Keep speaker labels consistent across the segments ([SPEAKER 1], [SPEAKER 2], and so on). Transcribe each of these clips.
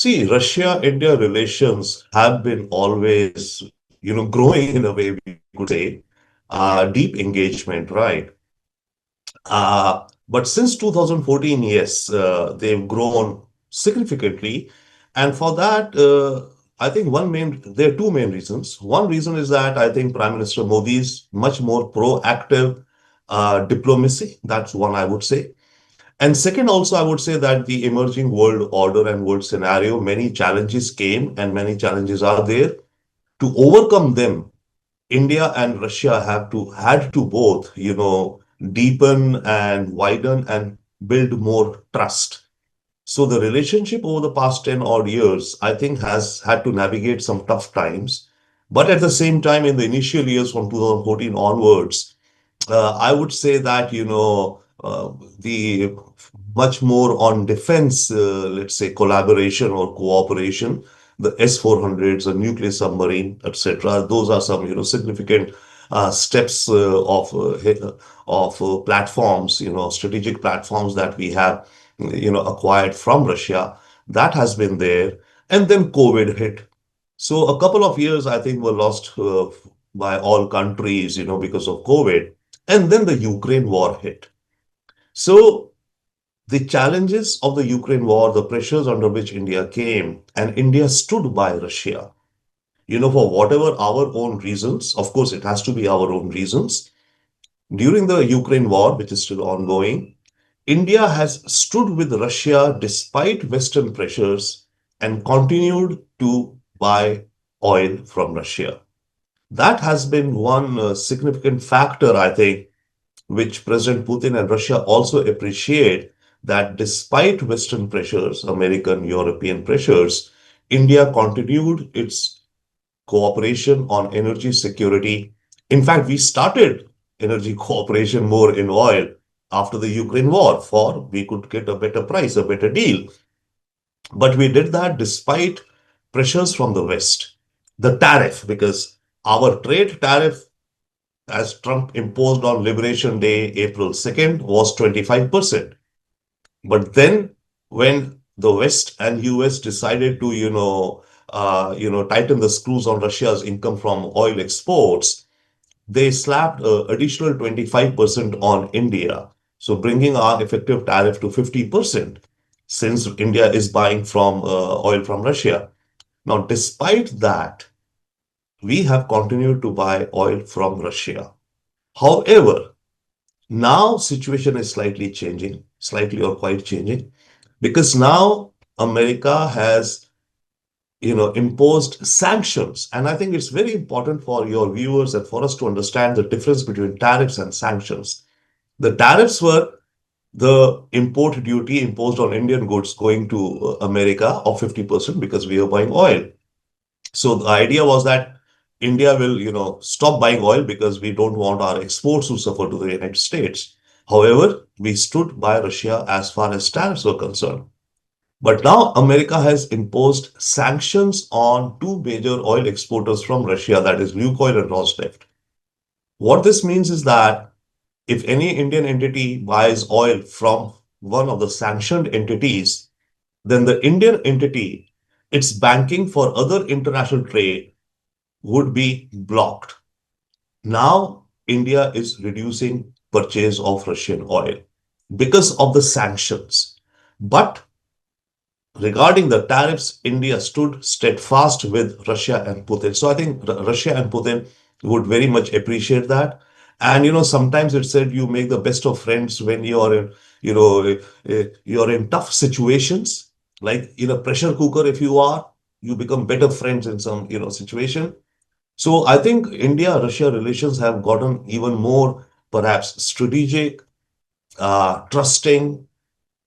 [SPEAKER 1] See, Russia-India relations have been always, growing in a way we could say, deep engagement, right? But since 2014, yes, they've grown significantly. And for that, I think there are two main reasons. One reason is that I think Prime Minister Modi's much more proactive diplomacy. That's one I would say. And second, also, I would say that the emerging world order and world scenario, many challenges came and many challenges are there. To overcome them, India and Russia had to both, deepen and widen and build more trust. So the relationship over the past 10 odd years, I think, has had to navigate some tough times. But at the same time, in the initial years from 2014 onwards, I would say that, the much more on defense, let's say, collaboration or cooperation, the S-400s, a nuclear submarine, etc. Those are some, significant steps of platforms, strategic platforms that we have, acquired from Russia. That has been there. And then COVID hit. So a couple of years, I think, were lost by all countries, because of COVID. And then the Ukraine war hit. So the challenges of the Ukraine war, the pressures under which India came, and India stood by Russia, for whatever our own reasons. Of course, it has to be our own reasons. During the Ukraine war, which is still ongoing, India has stood with Russia despite Western pressures and continued to buy oil from Russia. That has been one significant factor, I think, which President Putin and Russia also appreciate, that despite Western pressures, American, European pressures, India continued its cooperation on energy security. In fact, we started energy cooperation more in oil after the Ukraine war, for we could get a better price, a better deal. But we did that despite pressures from the West. The tariff, because our trade tariff, as Trump imposed on Liberation Day, April 2nd, was 25%. But then when the West and US decided to, tighten the screws on Russia's income from oil exports, they slapped additional 25% on India. So bringing our effective tariff to 50%, since India is buying from oil from Russia. Now, despite that, we have continued to buy oil from Russia. However, now situation is slightly changing, slightly or quite changing, because now America has, imposed sanctions. And I think it's very important for your viewers and for us to understand the difference between tariffs and sanctions. The tariffs were the import duty imposed on Indian goods going to America of 50% because we are buying oil. So the idea was that India will, stop buying oil because we don't want our exports to suffer to the United States. However, we stood by Russia as far as tariffs were concerned. But now America has imposed sanctions on two major oil exporters from Russia, that is Lukoil and Rosneft. What this means is that if any Indian entity buys oil from one of the sanctioned entities, then the Indian entity, its banking for other international trade would be blocked. Now, India is reducing purchase of Russian oil because of the sanctions. But regarding the tariffs, India stood steadfast with Russia and Putin. So I think Russia and Putin would very much appreciate that. And sometimes it's said you make the best of friends when you're in tough situations, like in a pressure cooker. If you are, you become better friends in some situation. So I think India-Russia relations have gotten even more perhaps strategic, trusting,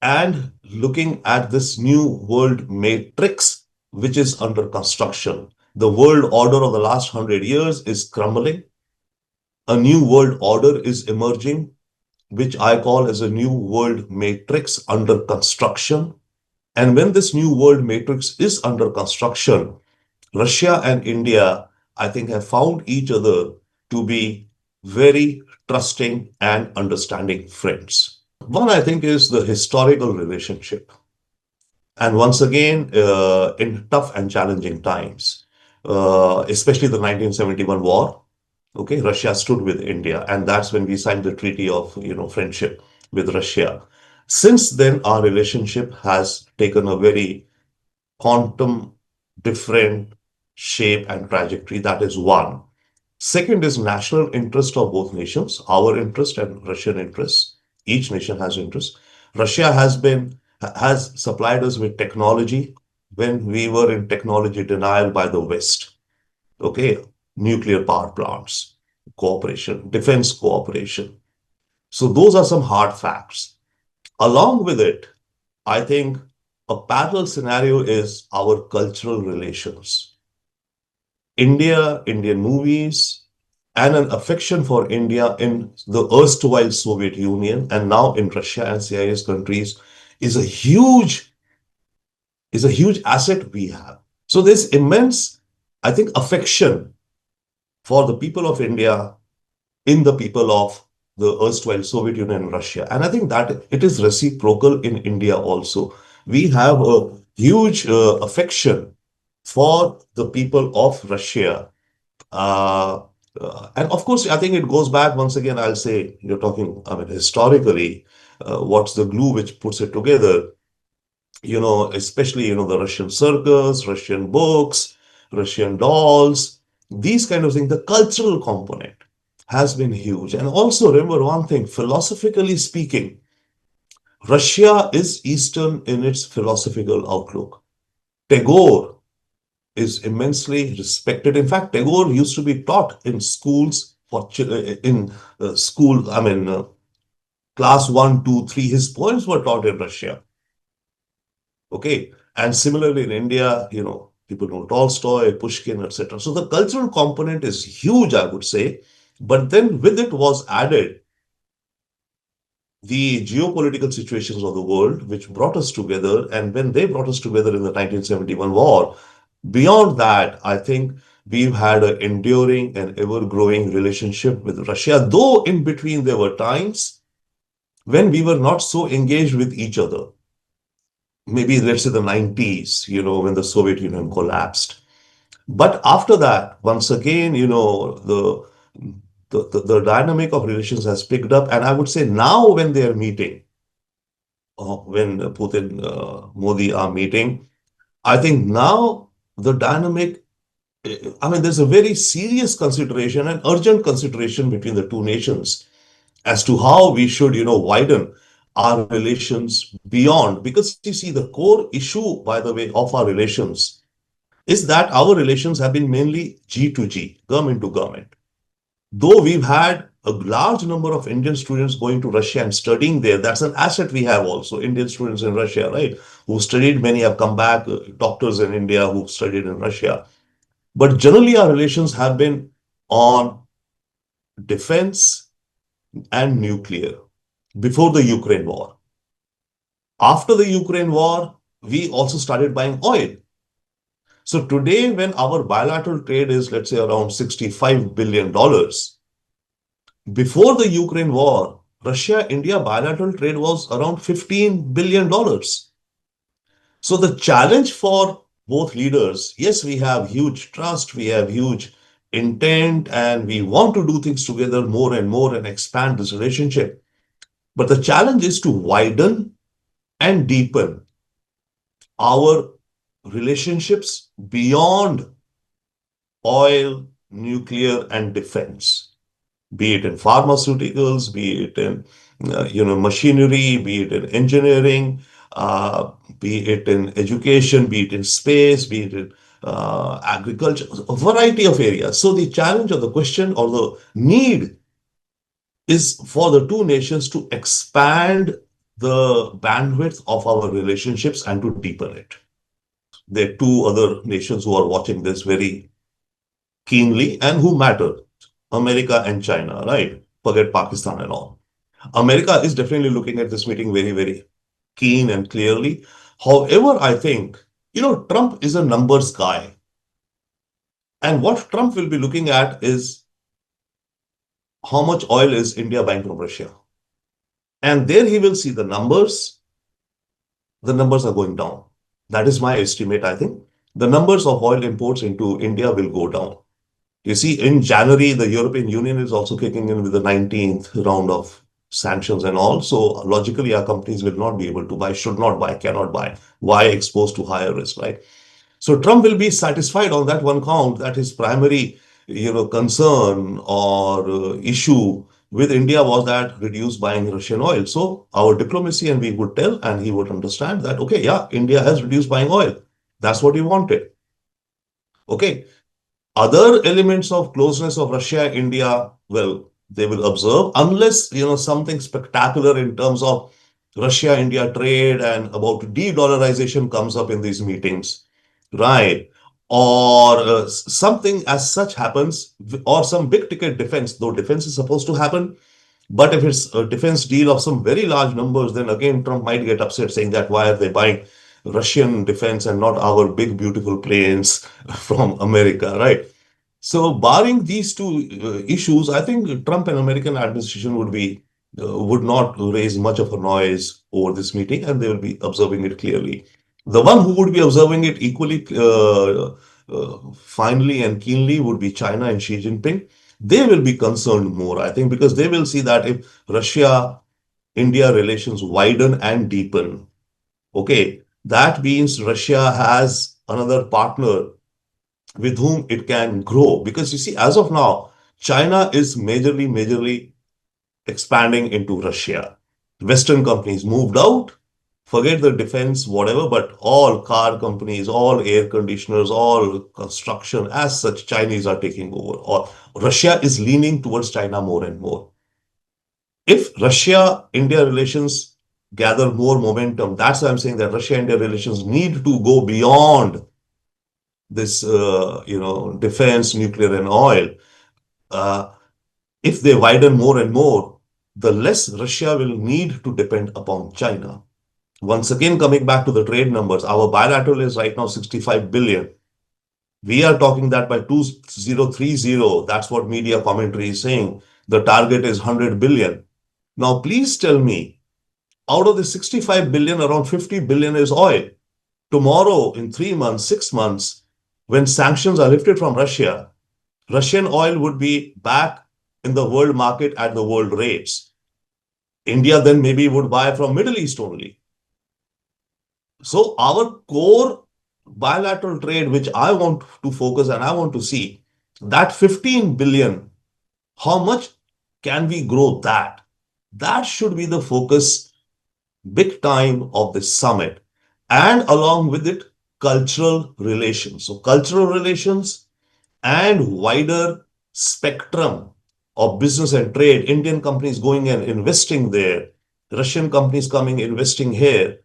[SPEAKER 1] and looking at this new world matrix which is under construction. The world order of the last 100 years is crumbling. A new world order is emerging, which I call as a new world matrix under construction. And when this new world matrix is under construction, Russia and India, I think, have found each other to be very trusting and understanding friends. One, I think, is the historical relationship. And once again, in tough and challenging times, especially the 1971 war, okay, Russia stood with India, and that's when we signed the treaty of, friendship with Russia. Since then, our relationship has taken a very quantum different shape and trajectory. That is one. Second is national interest of both nations, our interest and Russian interests. Each nation has interests. Russia has supplied us with technology when we were in technology denial by the West. Okay, nuclear power plants, cooperation, defense cooperation. So those are some hard facts. Along with it, I think a parallel scenario is our cultural relations. India, Indian movies, and an affection for India in the erstwhile Soviet Union and now in Russia and CIS countries is a huge is a huge asset we have. So there's immense, I think, affection for the people of India in the people of the erstwhile Soviet Union and Russia. And I think that it is reciprocal in India also. We have a huge affection for the people of Russia. Uh, and of course, I think it goes back once again. I'll say you're talking, I mean, historically, what's the glue which puts it together? Especially, the Russian circus, Russian books, Russian dolls, these kind of things, the cultural component has been huge. And also remember one thing, philosophically speaking, Russia is Eastern in its philosophical outlook. Tagore is immensely respected. In fact, Tagore used to be taught in schools in school, I mean, class one, two, three, his poems were taught in Russia. Okay. And similarly in India, people know Tolstoy, Pushkin, etc. So the cultural component is huge, I would say. But then with it was added the geopolitical situations of the world, which brought us together. And when they brought us together in the 1971 war, beyond that, I think we've had an enduring and ever growing relationship with Russia, though in between there were times when we were not so engaged with each other. Maybe let's say the 90s, when the Soviet Union collapsed. But after that, once again, the dynamic of relations has picked up. And I would say now when they are meeting, when Putin, Modi are meeting, I think now the dynamic, I mean, there's a very serious consideration and urgent consideration between the two nations as to how we should, widen our relations beyond. Because you see, the core issue, by the way, of our relations is that our relations have been mainly G to G, government to government. Though we've had a large number of Indian students going to Russia and studying there, that's an asset we have also, Indian students in Russia, right? Who studied, many have come back, doctors in India who studied in Russia. But generally, our relations have been on defense and nuclear before the Ukraine war. After the Ukraine war, we also started buying oil. So today, when our bilateral trade is, let's say, around $65 billion, before the Ukraine war, Russia-India bilateral trade was around $15 billion. So the challenge for both leaders, yes, we have huge trust, we have huge intent, and we want to do things together more and more and expand this relationship. But the challenge is to widen and deepen our relationships beyond oil, nuclear, and defense, be it in pharmaceuticals, be it in machinery, be it in engineering, be it in education, be it in space, be it in agriculture, a variety of areas. So the challenge or the question or the need is for the two nations to expand the bandwidth of our relationships and to deepen it. There are two other nations who are watching this very keenly and who matter, America and China, right? Forget Pakistan and all. America is definitely looking at this meeting very, very keen and clearly. However, I think, Trump is a numbers guy. And what Trump will be looking at is how much oil is India buying from Russia. And there he will see the numbers are going down. That is my estimate, I think. The numbers of oil imports into India will go down. You see, in January, the European Union is also kicking in with the 19th round of sanctions and all. So logically, our companies will not be able to buy, should not buy, cannot buy. Why exposed to higher risk, right? So Trump will be satisfied on that one count that his primary, concern or issue with India was that reduce buying Russian oil. So our diplomacy and we would tell and he would understand that, okay, yeah, India has reduced buying oil. That's what he wanted. Okay. Other elements of closeness of Russia, India, well, they will observe unless, something spectacular in terms of Russia, India trade and about de-dollarization comes up in these meetings, right? Or something as such happens, or some big ticket defense, though defense is supposed to happen. But if it's a defense deal of some very large numbers, then again, Trump might get upset saying that why are they buying Russian defense and not our big, beautiful planes from America, right? So, barring these two issues, I think Trump and American administration would not raise much of a noise over this meeting, and they will be observing it clearly. The one who would be observing it equally finely and keenly would be China and Xi Jinping. They will be concerned more, I think, because they will see that if Russia-India relations widen and deepen, okay, that means Russia has another partner with whom it can grow. Because you see, as of now, China is majorly expanding into Russia. Western companies moved out, forget the defense, whatever, but all car companies, all air conditioners, all construction, as such, Chinese are taking over. Or Russia is leaning towards China more and more. If Russia-India relations gather more momentum, that's why I'm saying that Russia-India relations need to go beyond this, defense, nuclear, and oil. Uh, if they widen more and more, the less Russia will need to depend upon China. Once again, coming back to the trade numbers, our bilateral is right now 65 billion. We are talking that by 2030, that's what media commentary is saying, the target is 100 billion. Now, please tell me, out of the 65 billion, around 50 billion is oil. Tomorrow, in 3 months, 6 months, when sanctions are lifted from Russia, Russian oil would be back in the world market at the world rates. India then maybe would buy from Middle East only. So our core bilateral trade, which I want to focus and I want to see, that 15 billion, how much can we grow that? That should be the focus big time of this summit. And along with it, cultural relations. So cultural relations and wider spectrum of business and trade, Indian companies going and investing there, Russian companies coming investing here.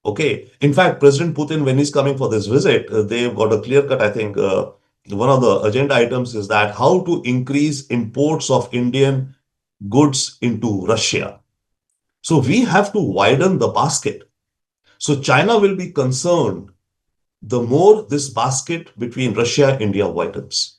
[SPEAKER 1] Okay. In fact, President Putin, when he's coming for this visit, they've got a clear cut, I think, one of the agenda items is that how to increase imports of Indian goods into Russia. So we have to widen the basket. So China will be concerned the more this basket between Russia and India widens.